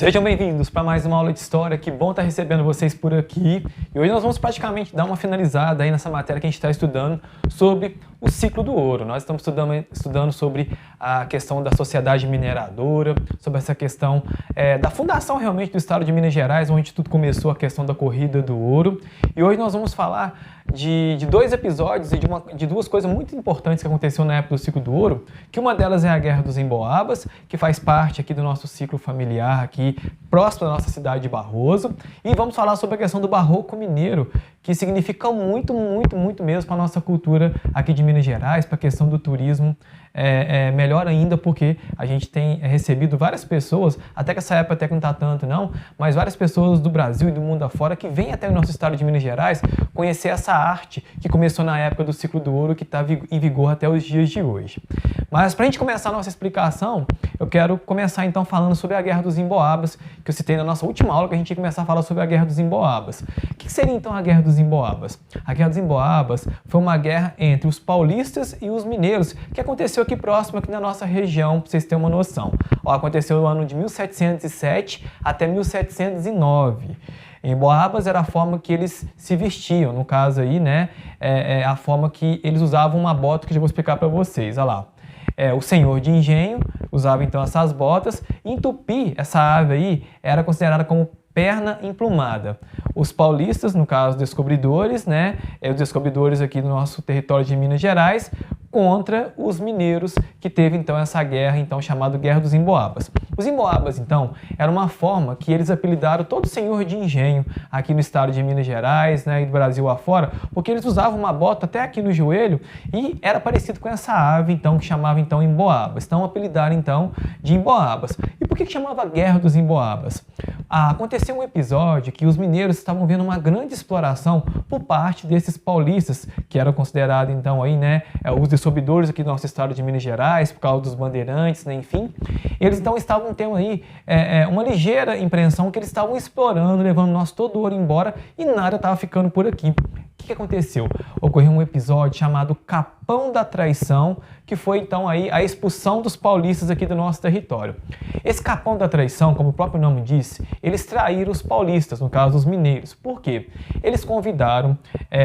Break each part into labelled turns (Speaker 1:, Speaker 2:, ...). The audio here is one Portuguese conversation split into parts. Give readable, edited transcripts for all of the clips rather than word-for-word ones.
Speaker 1: Sejam bem-vindos para mais uma aula de História, que bom estar recebendo vocês por aqui. E hoje nós vamos praticamente dar uma finalizada aí nessa matéria que a gente está estudando sobre o ciclo do ouro. Nós estamos estudando sobre a questão da sociedade mineradora, sobre essa questão da fundação realmente do estado de Minas Gerais, onde tudo começou, a questão da corrida do ouro. E hoje nós vamos falar de dois episódios e de duas coisas muito importantes que aconteceu na época do ciclo do ouro, que uma delas é a Guerra dos Emboabas, que faz parte aqui do nosso ciclo familiar, aqui próximo da nossa cidade de Barroso, e vamos falar sobre a questão do Barroco Mineiro, que significa muito mesmo para a nossa cultura aqui de Minas Gerais, para a questão do turismo, melhor ainda porque a gente tem recebido várias pessoas, até que essa época até que não está tanto não, mas várias pessoas do Brasil e do mundo afora que vêm até o nosso estado de Minas Gerais conhecer essa arte que começou na época do ciclo do ouro, que está em vigor até os dias de hoje. Mas para a gente começar a nossa explicação, eu quero começar então falando sobre a Guerra dos Emboabas, que eu citei na nossa última aula, que a gente ia começar a falar sobre a Guerra dos Emboabas. O que seria então a Guerra dos Emboabas? A Guerra dos Emboabas foi uma guerra entre os paulistas e os mineiros, que aconteceu aqui próximo, aqui na nossa região, para vocês terem uma noção. Aconteceu no ano de 1707 até 1709. Emboabas era a forma que eles se vestiam, no caso aí, né, a forma que eles usavam uma bota, que eu já vou explicar para vocês, olha lá. O senhor de engenho usava então essas botas, e em Tupi, essa ave aí era considerada como perna emplumada. Os paulistas, no caso, descobridores, né, os descobridores aqui do nosso território de Minas Gerais, contra os mineiros, que teve então essa guerra então chamada Guerra dos Emboabas. Os Emboabas então era uma forma que eles apelidaram todo senhor de engenho aqui no estado de Minas Gerais, né, e do Brasil afora, porque eles usavam uma bota até aqui no joelho e era parecido com essa ave então que chamava então Emboabas. Então apelidaram então de Emboabas. E por que chamava Guerra dos Emboabas? Aconteceu um episódio que os mineiros estavam vendo uma grande exploração por parte desses paulistas, que eram considerados então aí, né, os descobridores aqui do nosso estado de Minas Gerais, por causa dos bandeirantes, né, enfim. Eles então estavam tendo aí uma ligeira impressão que eles estavam explorando, levando o nosso todo ouro embora e nada estava ficando por aqui. O que aconteceu? Ocorreu um episódio chamado Capão da Traição, que foi então aí a expulsão dos paulistas aqui do nosso território. Esse Capão da Traição, como o próprio nome disse, eles traíram os paulistas, no caso os mineiros. Por quê? Eles convidaram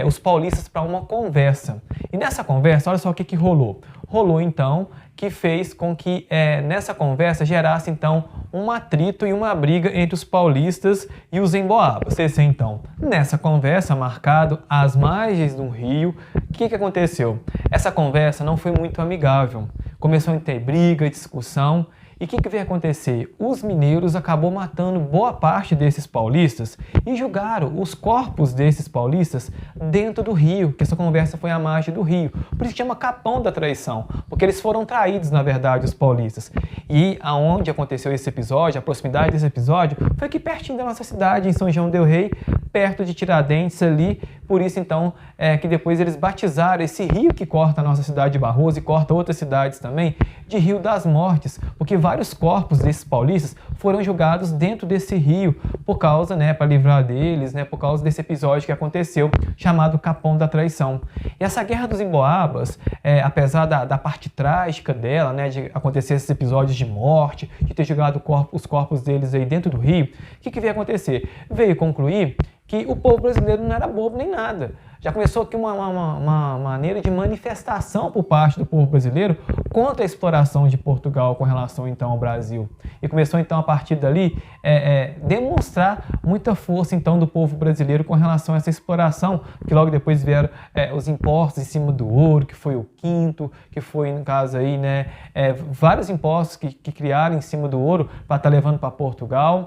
Speaker 1: os paulistas para uma conversa. E nessa conversa, olha só o que rolou. Rolou então que fez com que nessa conversa gerasse então um atrito e uma briga entre os paulistas e os emboabas. Esse então, nessa conversa marcado às margens do rio, o que aconteceu? Essa conversa não foi muito amigável. Começou a ter briga, discussão. E o que veio acontecer? Os mineiros acabou matando boa parte desses paulistas e jogaram os corpos desses paulistas dentro do rio, que essa conversa foi à margem do rio. Por isso que chama Capão da Traição, porque eles foram traídos, na verdade, os paulistas. E aonde aconteceu esse episódio, a proximidade desse episódio, foi aqui pertinho da nossa cidade, em São João del Rei, perto de Tiradentes ali. Por isso, então, que depois eles batizaram esse rio que corta a nossa cidade de Barroso e corta outras cidades também, de Rio das Mortes, porque vários corpos desses paulistas foram jogados dentro desse rio por causa, né, para livrar deles, né, por causa desse episódio que aconteceu, chamado Capão da Traição. E essa Guerra dos Emboabas, apesar da parte trágica dela, né, de acontecer esses episódios de morte, de ter jogado os corpos deles aí dentro do rio, o que veio acontecer? Veio concluir que o povo brasileiro não era bobo nem nada. Já começou aqui uma maneira de manifestação por parte do povo brasileiro contra a exploração de Portugal com relação então ao Brasil. E começou então a partir dali demonstrar muita força então do povo brasileiro com relação a essa exploração, que logo depois vieram os impostos em cima do ouro, que foi o quinto, que foi no caso aí, né, vários impostos que criaram em cima do ouro para estar levando para Portugal.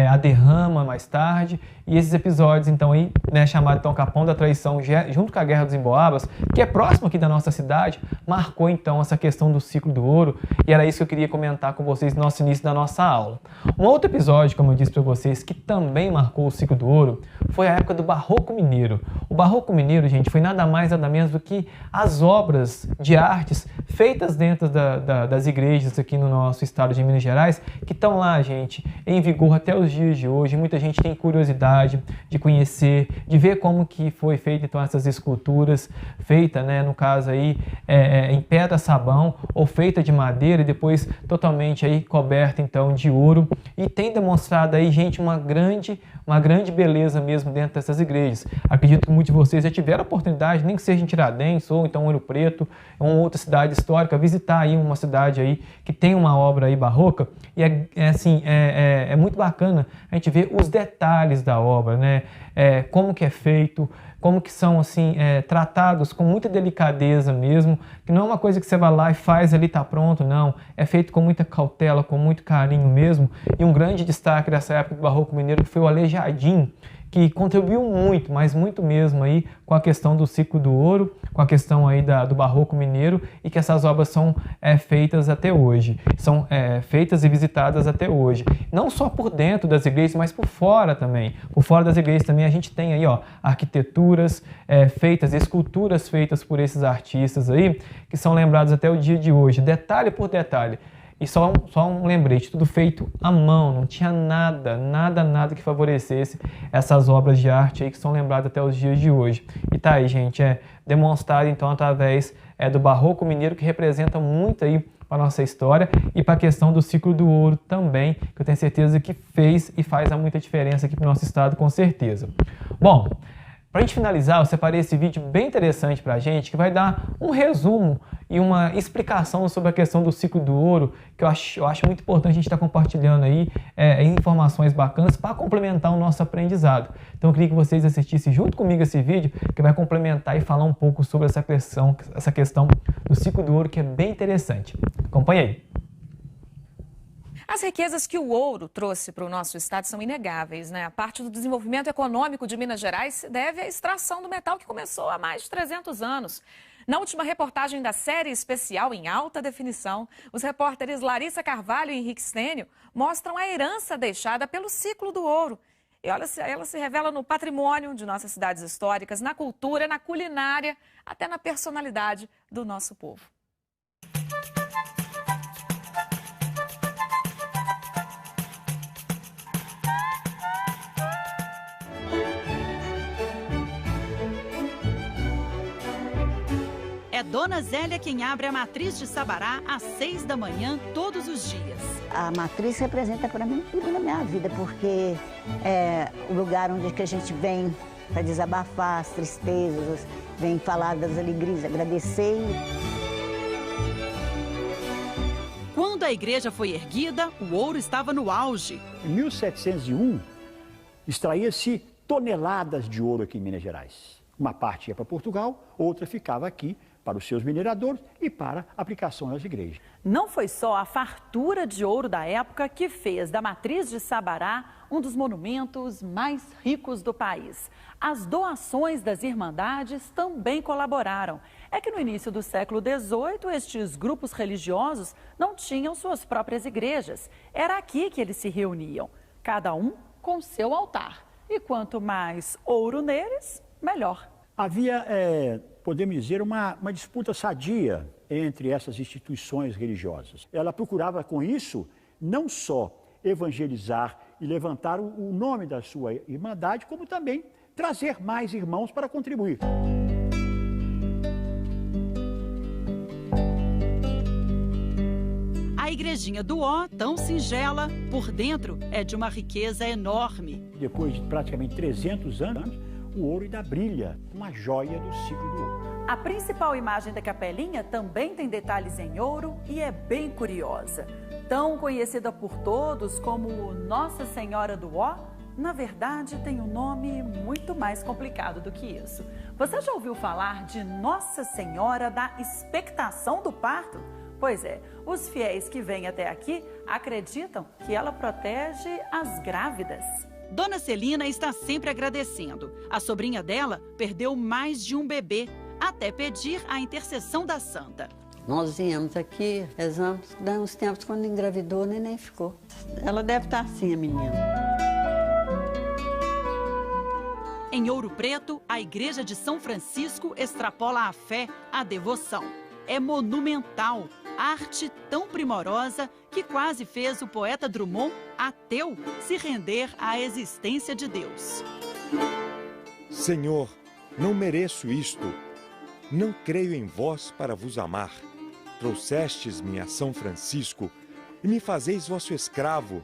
Speaker 1: A derrama mais tarde, e esses episódios então aí, né, chamado então Capão da Traição, junto com a Guerra dos Emboabas, que é próximo aqui da nossa cidade, marcou então essa questão do ciclo do ouro, e era isso que eu queria comentar com vocês no nosso início da nossa aula. Um outro episódio, como eu disse para vocês, que também marcou o ciclo do ouro, foi a época do Barroco Mineiro. O Barroco Mineiro, gente, foi nada mais nada menos do que as obras de artes feitas dentro das igrejas aqui no nosso estado de Minas Gerais, que estão lá, gente, em vigor até os dias de hoje. Muita gente tem curiosidade curiosidade de conhecer, de ver como que foi feita então essas esculturas, feita, né, no caso aí em pedra sabão ou feita de madeira e depois totalmente aí coberta então de ouro, e tem demonstrado aí, gente, uma grande beleza mesmo dentro dessas igrejas. Acredito que muitos de vocês já tiveram a oportunidade, nem que seja em Tiradentes ou então Ouro Preto, ou outra cidade histórica, visitar aí uma cidade aí que tem uma obra aí barroca, e é muito bacana a gente ver os detalhes da obra, né? Como que é feito, como que são assim tratados com muita delicadeza mesmo, que não é uma coisa que você vai lá e faz ali, tá pronto, não. É feito com muita cautela, com muito carinho mesmo. E um grande destaque dessa época do Barroco Mineiro foi o Aleijadinho, que contribuiu muito, mas muito mesmo aí com a questão do ciclo do ouro, com a questão aí do Barroco Mineiro, e que essas obras são feitas até hoje, são feitas e visitadas até hoje. Não só por dentro das igrejas, mas por fora também. Por fora das igrejas também a gente tem aí, ó, arquiteturas feitas, esculturas feitas por esses artistas aí, que são lembrados até o dia de hoje, detalhe por detalhe. E só um lembrete, tudo feito à mão, não tinha nada que favorecesse essas obras de arte aí que são lembradas até os dias de hoje. E tá aí, gente, demonstrado então através do Barroco Mineiro, que representa muito aí para a nossa história e para a questão do ciclo do ouro também, que eu tenho certeza que fez e faz muita diferença aqui para o nosso estado, com certeza. Bom, para a gente finalizar, eu separei esse vídeo bem interessante para a gente, que vai dar um resumo e uma explicação sobre a questão do ciclo do ouro, que eu acho muito importante a gente estar compartilhando aí informações bacanas para complementar o nosso aprendizado. Então eu queria que vocês assistissem junto comigo esse vídeo, que vai complementar e falar um pouco sobre essa questão do ciclo do ouro, que é bem interessante. Acompanhe aí.
Speaker 2: As riquezas que o ouro trouxe para o nosso estado são inegáveis, né? A parte do desenvolvimento econômico de Minas Gerais se deve à extração do metal, que começou há mais de 300 anos. Na última reportagem da série especial em alta definição, os repórteres Larissa Carvalho e Henrique Stênio mostram a herança deixada pelo ciclo do ouro. E olha, ela se revela no patrimônio de nossas cidades históricas, na cultura, na culinária, até na personalidade do nosso povo.
Speaker 3: É Dona Zélia quem abre a matriz de Sabará às 6 da manhã, todos os dias.
Speaker 4: A matriz representa para mim tudo na minha vida, porque é o lugar onde que a gente vem para desabafar as tristezas, vem falar das alegrias, agradecer.
Speaker 3: Quando a igreja foi erguida, o ouro estava no auge.
Speaker 5: Em 1701, extraía-se toneladas de ouro aqui em Minas Gerais. Uma parte ia para Portugal, outra ficava aqui para os seus mineradores e para aplicação nas igrejas.
Speaker 6: Não foi só a fartura de ouro da época que fez da matriz de Sabará um dos monumentos mais ricos do país. As doações das irmandades também colaboraram. É que no início do século XVIII, estes grupos religiosos não tinham suas próprias igrejas. Era aqui que eles se reuniam, cada um com seu altar. E quanto mais ouro neles, melhor.
Speaker 5: Havia, podemos dizer, uma disputa sadia entre essas instituições religiosas. Ela procurava, com isso, não só evangelizar e levantar o nome da sua irmandade, como também trazer mais irmãos para contribuir.
Speaker 3: A igrejinha do Ó, tão singela, por dentro é de uma riqueza enorme.
Speaker 5: Depois de praticamente 300 anos, o ouro ainda brilha, uma joia do ciclo do ouro.
Speaker 6: A principal imagem da capelinha também tem detalhes em ouro e é bem curiosa. Tão conhecida por todos como Nossa Senhora do Ó, na verdade tem um nome muito mais complicado do que isso. Você já ouviu falar de Nossa Senhora da Expectação do Parto? Pois é, os fiéis que vêm até aqui acreditam que ela protege as grávidas.
Speaker 3: Dona Celina está sempre agradecendo. A sobrinha dela perdeu mais de um bebê, até pedir a intercessão da santa.
Speaker 4: Nós viemos aqui, rezamos, dá uns tempos quando engravidou, o neném ficou. Ela deve estar assim, a menina.
Speaker 3: Em Ouro Preto, a igreja de São Francisco extrapola a fé, a devoção. É monumental, arte tão primorosa que quase fez o poeta Drummond, ateu, se render à existência de Deus.
Speaker 7: Senhor, não mereço isto. Não creio em vós para vos amar. Trouxestes-me a São Francisco e me fazeis vosso escravo.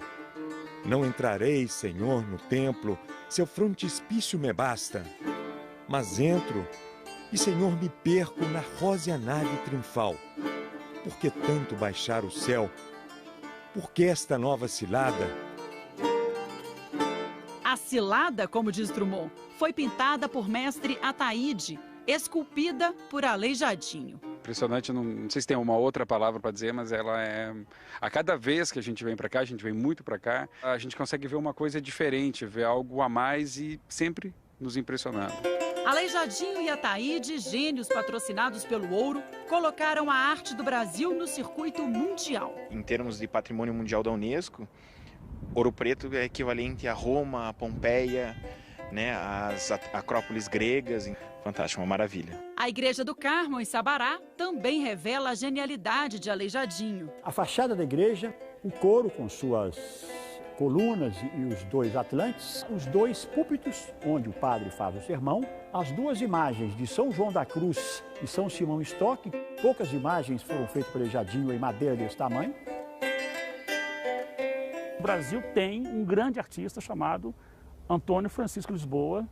Speaker 7: Não entrarei, Senhor, no templo, seu frontispício me basta. Mas entro e, Senhor, me perco na rósea nave triunfal. Por que tanto baixar o céu? Por que esta nova cilada?
Speaker 3: A cilada, como diz Drummond, foi pintada por mestre Ataíde, esculpida por Aleijadinho.
Speaker 8: Impressionante, não sei se tem uma outra palavra para dizer, mas ela é... A cada vez que a gente vem para cá, a gente vem muito para cá, a gente consegue ver uma coisa diferente, ver algo a mais e sempre nos impressionando.
Speaker 3: Aleijadinho e Ataíde, gênios patrocinados pelo ouro, colocaram a arte do Brasil no circuito mundial.
Speaker 9: Em termos de patrimônio mundial da Unesco, Ouro Preto é equivalente a Roma, a Pompeia, né, as acrópolis gregas. Fantástico, uma maravilha.
Speaker 3: A Igreja do Carmo, em Sabará, também revela a genialidade de Aleijadinho.
Speaker 5: A fachada da igreja, o coro com suas colunas e os dois atlantes, os dois púlpitos, onde o padre faz o sermão, as duas imagens de São João da Cruz e São Simão Stock. Poucas imagens foram feitas por Aleijadinho em madeira desse tamanho.
Speaker 10: O Brasil tem um grande artista chamado Antônio Francisco Lisboa,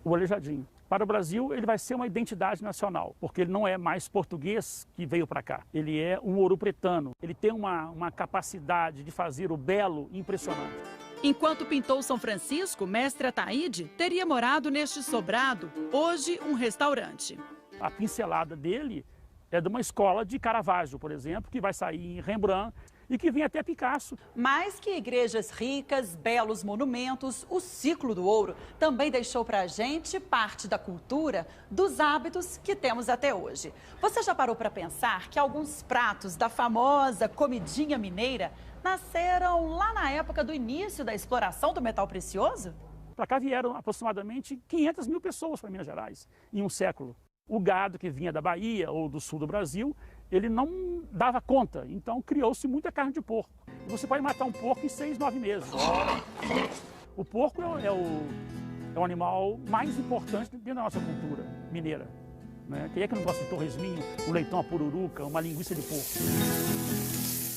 Speaker 10: o Aleijadinho. Para o Brasil, ele vai ser uma identidade nacional, porque ele não é mais português que veio para cá. Ele é um ouropretano. Ele tem uma capacidade de fazer o belo impressionante.
Speaker 3: Enquanto pintou São Francisco, mestre Ataíde teria morado neste sobrado, hoje um restaurante.
Speaker 10: A pincelada dele é de uma escola de Caravaggio, por exemplo, que vai sair em Rembrandt e que vem até Picasso.
Speaker 6: Mais que igrejas ricas, belos monumentos, o ciclo do ouro também deixou para a gente parte da cultura, dos hábitos que temos até hoje. Você já parou para pensar que alguns pratos da famosa comidinha mineira nasceram lá na época do início da exploração do metal precioso?
Speaker 10: Para cá vieram aproximadamente 500 mil pessoas para Minas Gerais em um século. O gado que vinha da Bahia ou do sul do Brasil, ele não dava conta, então criou-se muita carne de porco. Você pode matar um porco em 6, 9 meses. O porco é o animal mais importante dentro da nossa cultura mineira, né? Quem é que não gosta de torresminho, um leitão à pururuca, uma linguiça de porco?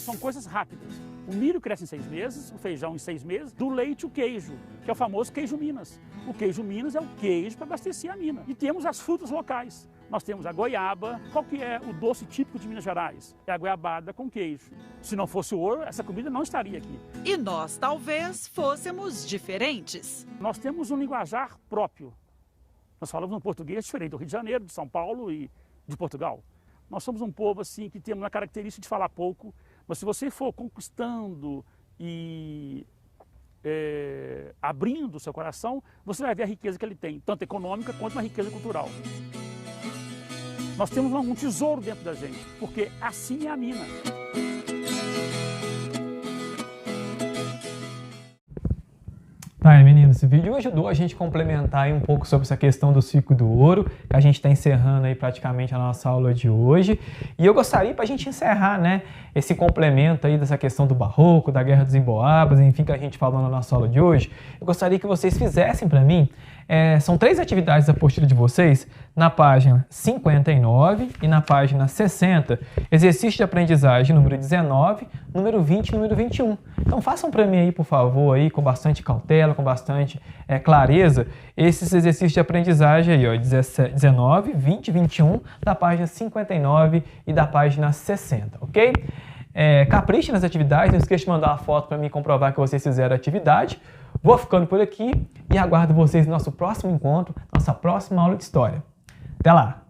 Speaker 10: São coisas rápidas. O milho cresce em 6 meses, o feijão em 6 meses, do leite o queijo, que é o famoso queijo Minas. O queijo Minas é o queijo para abastecer a mina. E temos as frutas locais. Nós temos a goiaba. Qual que é o doce típico de Minas Gerais? É a goiabada com queijo. Se não fosse o ouro, essa comida não estaria aqui.
Speaker 3: E nós talvez fôssemos diferentes.
Speaker 10: Nós temos um linguajar próprio. Nós falamos um português diferente do Rio de Janeiro, de São Paulo e de Portugal. Nós somos um povo assim que temos uma característica de falar pouco, mas se você for conquistando e abrindo o seu coração, você vai ver a riqueza que ele tem, tanto econômica quanto uma riqueza cultural. Nós temos um tesouro dentro da gente, porque assim é a mina.
Speaker 1: Tá, meninos, esse vídeo ajudou a gente a complementar aí um pouco sobre essa questão do ciclo do ouro, que a gente está encerrando aí praticamente a nossa aula de hoje. E eu gostaria, para a gente encerrar, né, esse complemento aí dessa questão do barroco, da Guerra dos Emboabas, enfim, que a gente falou na nossa aula de hoje, eu gostaria que vocês fizessem para mim, são 3 atividades da apostila de vocês, na página 59 e na página 60, exercício de aprendizagem número 19, número 20 e número 21. Então façam para mim aí, por favor, aí, com bastante cautela, com bastante clareza, esses exercícios de aprendizagem aí, ó, 19, 20 e 21, da página 59 e da página 60, ok? Capriche nas atividades, não esqueça de mandar uma foto para mim comprovar que vocês fizeram a atividade. Vou ficando por aqui e aguardo vocês no nosso próximo encontro, nossa próxima aula de História. Até lá!